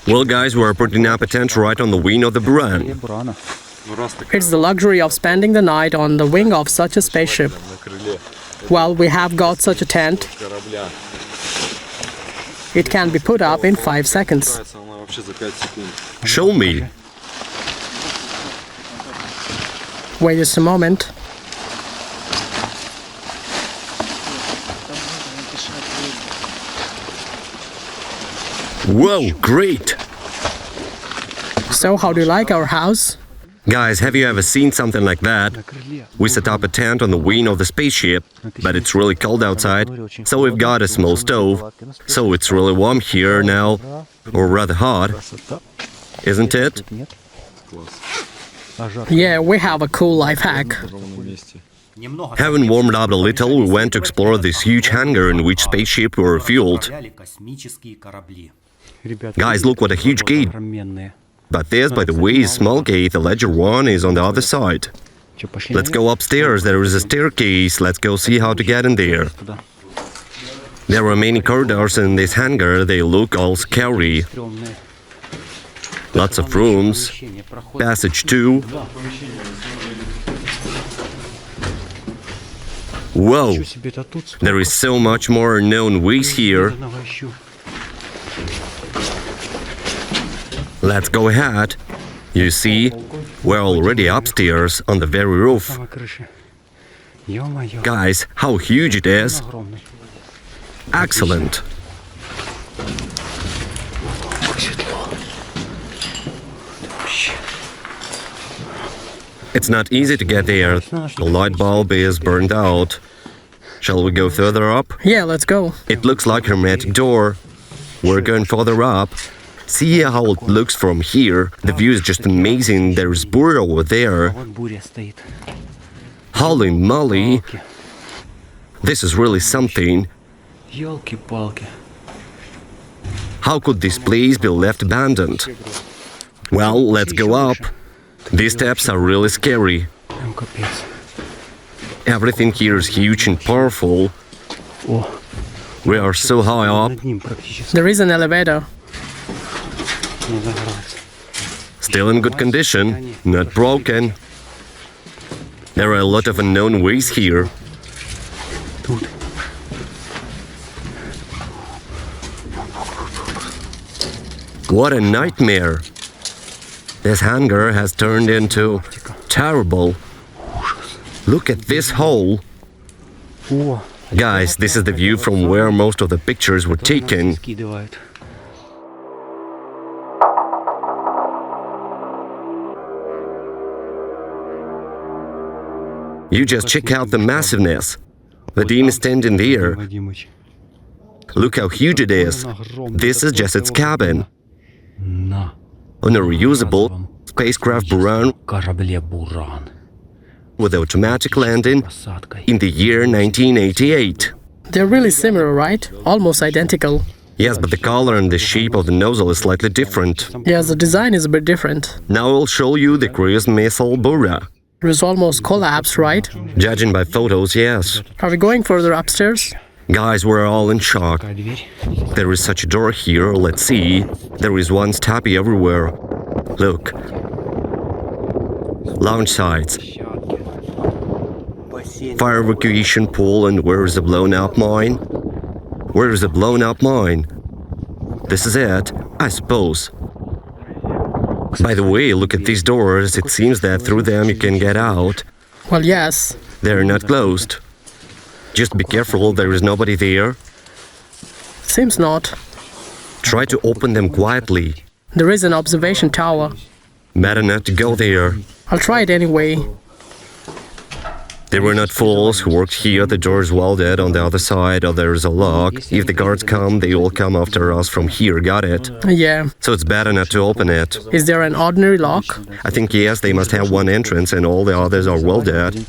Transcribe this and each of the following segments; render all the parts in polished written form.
Well, guys, we're putting up a tent right on the wing of the Buran. It's the luxury of spending the night on the wing of such a spaceship. Well, we have got such a tent. It can be put up in 5 seconds. Show me. Wait just a moment. Whoa, great! So, how do you like our house? Guys, have you ever seen something like that? We set up a tent on the wing of the spaceship, but it's really cold outside, so we've got a small stove. So it's really warm here now, or rather hot, isn't it? Yeah, we have a cool life hack. Having warmed up a little, we went to explore this huge hangar in which spaceships were fueled. Guys, look what a huge gate. But this, by the way, is small gate. The larger one is on the other side. Let's go upstairs. There is a staircase. Let's go see how to get in there. There are many corridors in this hangar. They look all scary. Lots of rooms. Passage too. Whoa! There is so much more known ways here. Let's go ahead. You see, we're already upstairs on the very roof. Guys, how huge it is. Excellent. It's not easy to get there. The light bulb is burned out. Shall we go further up? Yeah, let's go. It looks like a hermetic door. We're going further up. See how it looks from here. The view is just amazing. There's Burya over there. Holy moly! This is really something. How could this place be left abandoned? Well, let's go up. These steps are really scary. Everything here is huge and powerful. We are so high up. There is an elevator. Still in good condition, not broken. There are a lot of unknown ways here. What a nightmare! This hangar has turned into terrible. Look at this hole. Guys, this is the view from where most of the pictures were taken. You just check out the massiveness. The team is standing there. Look how huge it is. This is just its cabin. On a reusable spacecraft Buran with automatic landing in the year 1988. They're really similar, right? Almost identical. Yes, but the color and the shape of the nozzle is slightly different. Yes, the design is a bit different. Now I'll show you the Kreosan missile Burya. It was almost collapsed, right? Judging by photos, yes. Are we going further upstairs? Guys, we're all in shock. There is such a door here, let's see. There is one stabbie everywhere. Look. Launch sites. Fire evacuation pole, and where is the blown-up mine? Where is the blown-up mine? This is it, I suppose. By the way, look at these doors. It seems that through them you can get out. Well, yes. They're not closed. Just be careful, there is nobody there. Seems not. Try to open them quietly. There is an observation tower. Better not to go there. I'll try it anyway. They were not fools who worked here. The door is welded on the other side, or there is a lock. If the guards come, they will come after us from here, got it? Yeah. So it's better not to open it. Is there an ordinary lock? I think yes, they must have one entrance and all the others are welded.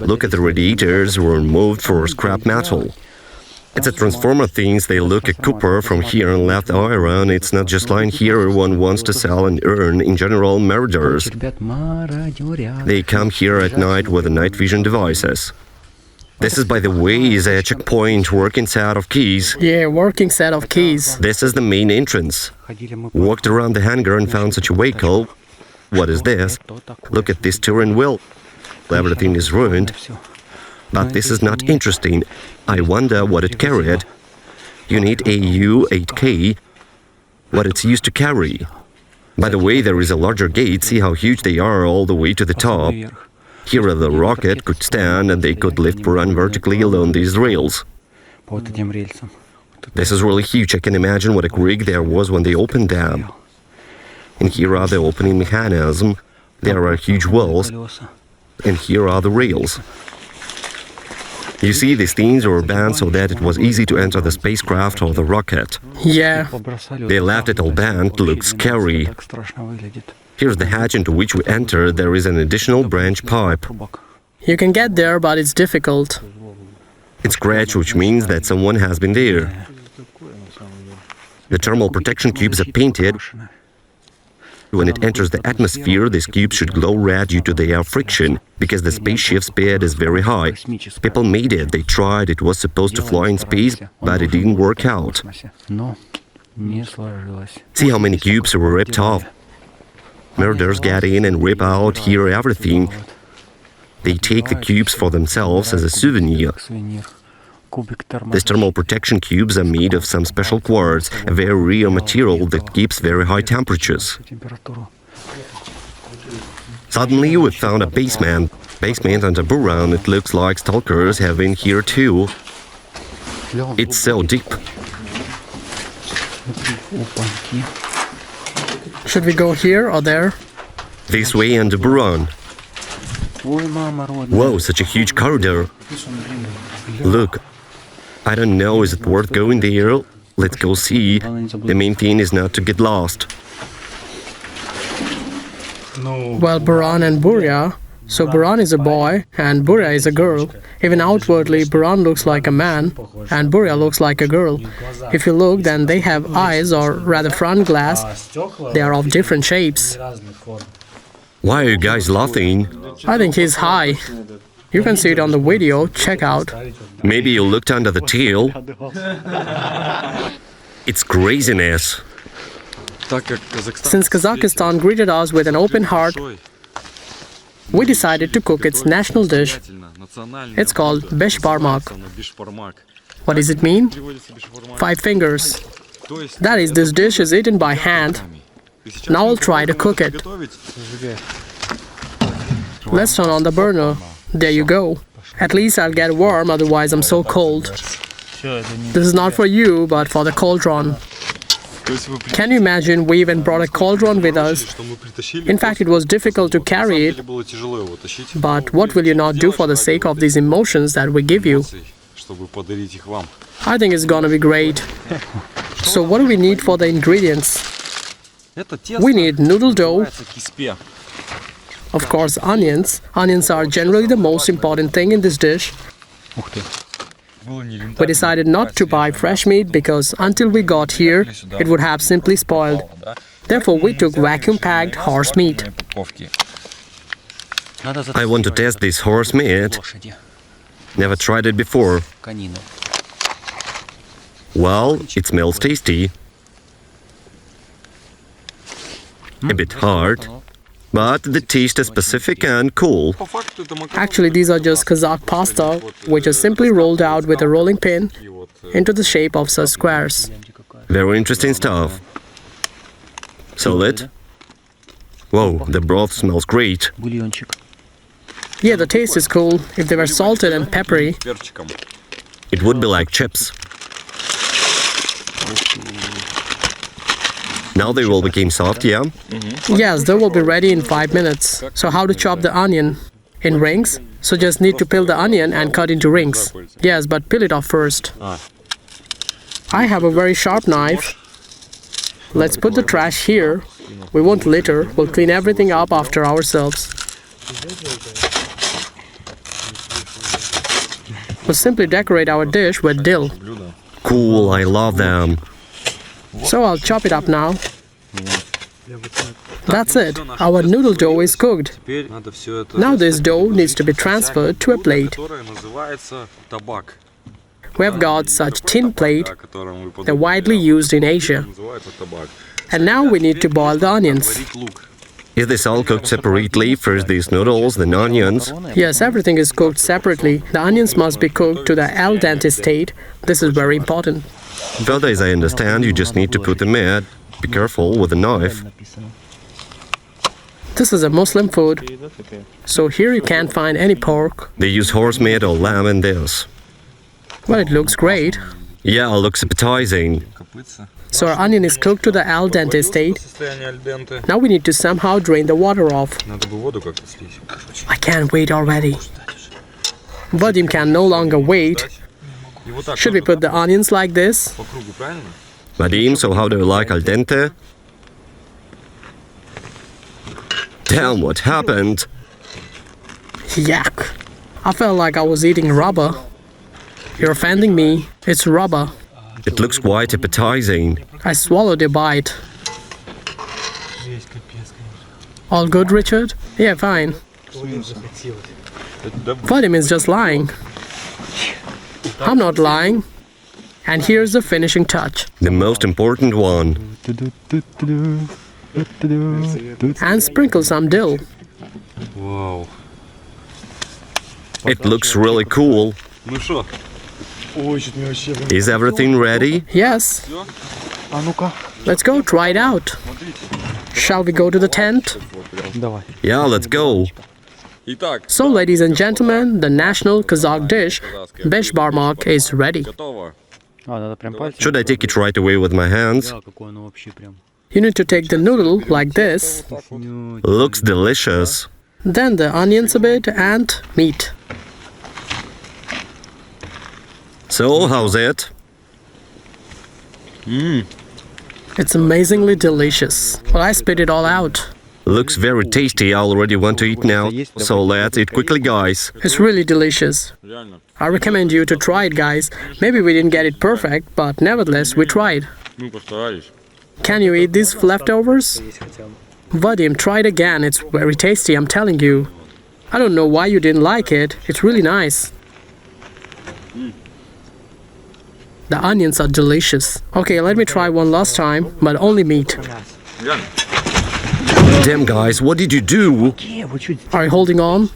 Look at the radiators were removed for scrap metal. It's a transformer things. They look at copper from here and left iron. It's not just lying here. Everyone wants to sell and earn. In general, marauders. They come here at night with the night vision devices. This is, by the way, is a checkpoint working set of keys. Yeah, working set of keys. This is the main entrance. Walked around the hangar and found such a vehicle. What is this? Look at this steering wheel. Everything is ruined. But this is not interesting. I wonder what it carried. You need a U-8K. What it's used to carry. By the way, there is a larger gate. See how huge they are all the way to the top. Here the rocket could stand and they could lift Buran vertically along these rails. This is really huge. I can imagine what a rig there was when they opened them. And here are the opening mechanism. There are huge walls. And here are the rails. You see, these things were bent so that it was easy to enter the spacecraft or the rocket. Yeah. They left it all bent. Looks scary. Here's the hatch into which we enter. There is an additional branch pipe. You can get there, but it's difficult. It's scratched, which means that someone has been there. The thermal protection cubes are painted. When it enters the atmosphere, these cubes should glow red due to the air friction, because the spaceship's speed is very high. People made it, they tried, it was supposed to fly in space, but it didn't work out. See how many cubes were ripped off. Murderers get in and rip out here everything. They take the cubes for themselves as a souvenir. These thermal protection cubes are made of some special quartz, a very rare material that keeps very high temperatures. Suddenly we found a basement. Basement under Buran. It looks like stalkers have been here too. It's so deep. Should we go here or there? This way under Buran. Whoa, such a huge corridor. Look, I don't know, is it worth going there? Let's go see. The main thing is not to get lost. Well, Buran and Burya. So Buran is a boy and Burya is a girl. Even outwardly, Buran looks like a man and Burya looks like a girl. If you look, then they have eyes, or rather front glass. They are of different shapes. Why are you guys laughing? I think he's high. You can see it on the video, check out. Maybe you looked under the tail. It's craziness. Since Kazakhstan greeted us with an open heart, we decided to cook its national dish. It's called Beshbarmak. What does it mean? 5 fingers. That is, this dish is eaten by hand. Now I'll try to cook it. Let's turn on the burner. There you go. At least I'll get warm, otherwise I'm so cold. This is not for you, but for the cauldron. Can you imagine, we even brought a cauldron with us. In fact, it was difficult to carry it. But what will you not do for the sake of these emotions that we give you? I think it's gonna be great. So what do we need for the ingredients? We need noodle dough. Of course, onions. Onions are generally the most important thing in this dish. We decided not to buy fresh meat because until we got here, it would have simply spoiled. Therefore, we took vacuum-packed horse meat. I want to test this horse meat. Never tried it before. Well, it smells tasty. A bit hard. But the taste is specific and cool. Actually, these are just Kazakh pasta, which is simply rolled out with a rolling pin into the shape of such squares. Very interesting stuff. Solid. Whoa, the broth smells great. Yeah, the taste is cool. If they were salted and peppery, it would be like chips. Now they will become soft, yeah? Yes, they will be ready in 5 minutes. So how to chop the onion? In rings? So just need to peel the onion and cut into rings. Yes, but peel it off first. I have a very sharp knife. Let's put the trash here. We won't litter. We'll clean everything up after ourselves. We'll simply decorate our dish with dill. Cool, I love them. So I'll chop it up now. That's it. Our noodle dough is cooked. Now this dough needs to be transferred to a plate. We have got such tin plate. They're widely used in Asia. And now we need to boil the onions. Is this all cooked separately? First these noodles, then onions? Yes, everything is cooked separately. The onions must be cooked to the al dente state. This is very important. But as I understand, you just need to put them in. Be careful with the knife. This is a Muslim food, so here you can't find any pork. They use horse meat or lamb in this. Well, it looks great. Yeah, it looks appetizing. So our onion is cooked to the al dente state. Now we need to somehow drain the water off. I can't wait already. Vadim can no longer wait. Should we put the onions like this? Vadim, so how do you like al dente? Damn, what happened? Yuck. I felt like I was eating rubber. You're offending me. It's rubber. It looks quite appetizing. I swallowed a bite. All good, Richard? Yeah, fine. Vadim is just lying. I'm not lying. And here's the finishing touch. The most important one. And sprinkle some dill. Wow. It looks really cool. Is everything ready? Yes. Let's go try it out. Shall we go to the tent? Yeah, let's go. So, ladies and gentlemen, the national Kazakh dish, Beshbarmak, is ready. Should I take it right away with my hands? You need to take the noodle like this, Looks delicious. then the onions a bit and meat. So, how's it? It's amazingly delicious. Well, I spit it all out. Looks very tasty. I already want to eat now. So let's eat quickly, guys. It's really delicious. I recommend you to try it, guys. Maybe we didn't get it perfect, but nevertheless, we tried. Can you eat these leftovers? Vadim, try it again. It's very tasty, I'm telling you. I don't know why you didn't like it. It's really nice. The onions are delicious. Okay, let me try one last time, but only meat. Damn, guys, what did you do? Are you holding on?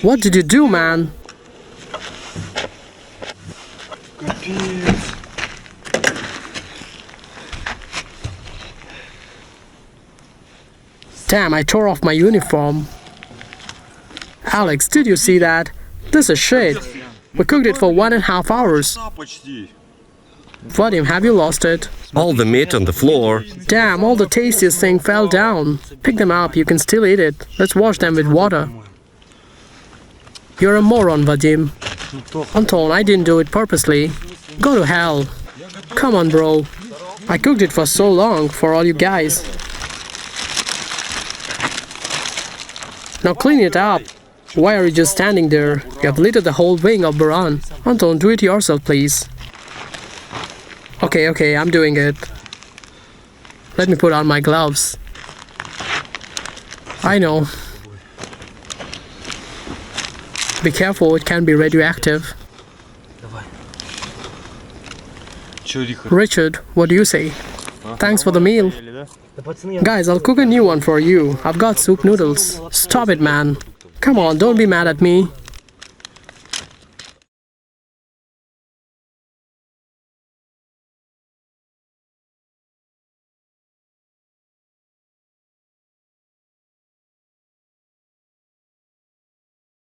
What did you do, man? Damn, I tore off my uniform. Alex, did you see that? This is shit. We cooked it for 1.5 hours. Vadim, have you lost it? All the meat on the floor. Damn, all the tastiest thing fell down. Pick them up, you can still eat it. Let's wash them with water. You're a moron, Vadim. Anton, I didn't do it purposely. Go to hell. Come on, bro. I cooked it for so long for all you guys. Now clean it up. Why are you just standing there? You have littered the whole wing of Buran. Anton, do it yourself, please. Okay, I'm doing it. Let me put on my gloves. I know. Be careful, it can be radioactive. Richard, what do you say? Thanks for the meal. Guys, I'll cook a new one for you. I've got soup noodles. Stop it, man. Come on, don't be mad at me.